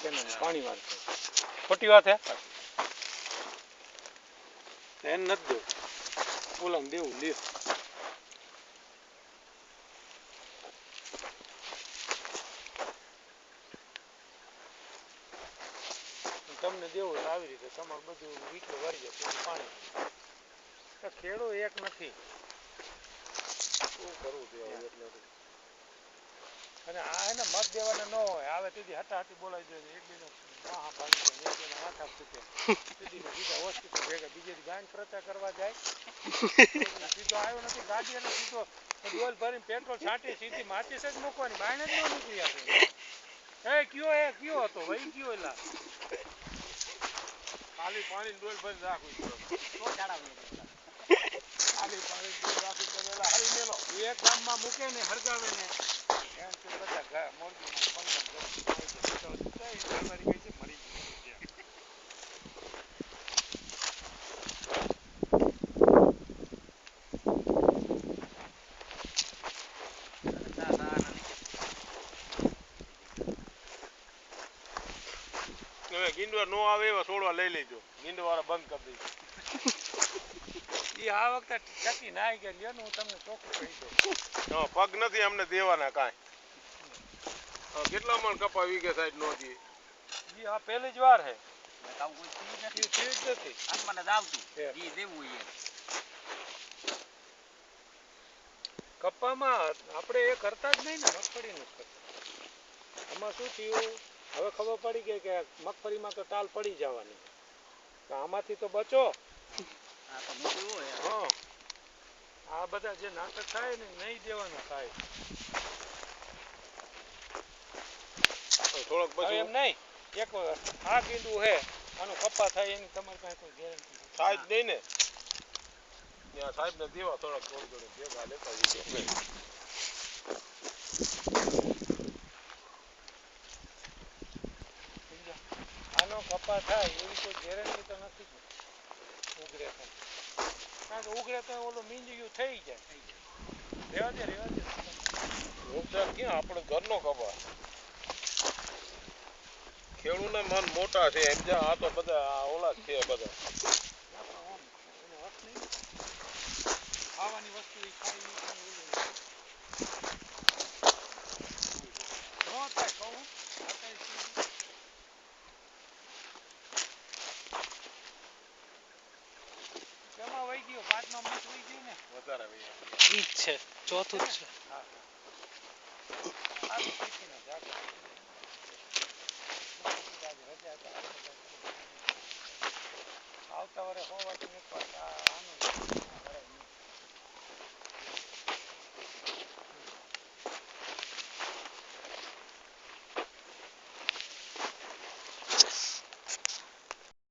પાણી વાર ખોટી વાત હે એને નથી દેવું ઓલાને દેવું લે તમને દેવું આવી રીતે તમારું બધું વીટલું વારી જાય પછી પાણી ખેડો એક નથી શું કરવું દેવું એટલે અને આ એને મત દેવાના ન હોય આવે તેથી હટાહટી બોલાવી દે એકબીજા વાહ ભાંગી દે એકબીજા માથા ફૂટે સીધી સીધા હોસ્પિટલ ભેગા બીજે ગાયન પ્રચાર કરવા જાય સીધો આવ્યો નથી ગાડી અને સીધો ડોલ ભરીને પેટ્રોલ છાંટી સીધી માચીસ જ મૂકવાની બાયણે જ ન નીકળી આપે કયો હતો ભાઈ કયો એલા ખાલી પાણી ડોલ ભરી રાખવું ખાલી પાણી ડોલ રાખી પેલા હરી મેલો એક ગામમાં મૂકે ને હરગાવે ને બધા મોરબીમાં મરી ગઈ છે મરી ગીંડવા નો આવે એવા છોડવા લઈ લેજો ગીંડવાળા બંધ કરી દઈશું આ વખતે ટકી ના ગયા લ્યો ને હું તમને ચોખ્ખું કહી દઉં પગ નથી અમને દેવાના કાંઈ કેટલા મણ કપા વીઘે સાઈડ નો દે જી આ પહેલી જ વાર હે કપામાં આપણે એ કરતા જ નહીં ને મગફળી નું કરતા આમાં શું થયું હવે ખબર પડી ગઈ કે મગફળીમાં તો ટાલ પડી જવાની આમાંથી તો બચો હા આ બધા જે નાટક થાય ને નહીં દેવાના થાય થોડોક પછી એમ નહીં એક આ ગીંડું હે આનો કપા થાય એની તમારી પાસે કોઈ ગેરંટી થાય જ નહીં ને ત્યાં સાહેબ ને દેવા થોડાક થોડું ભેગા લેતા આનો કપા થાય એવી કોઈ ગેરંટી તો નથી ઉગરે કારણ કે ઉગરે તો ઓલું મીંજિયું થઈ જાય રેવા દે નુકસાન ક્યાં આપણે ઘરનો કપા ખેડૂતને મન મોટા છે એમ જા આ તો બધા ઓલા જ છે બધા ખાવાની વસ્તુ કેમાં વહી ગયો 5મા માસ વહી ગયો ને વધારે ઈ છે ચોથું જ છે હા આવતા વારે 100 વાગે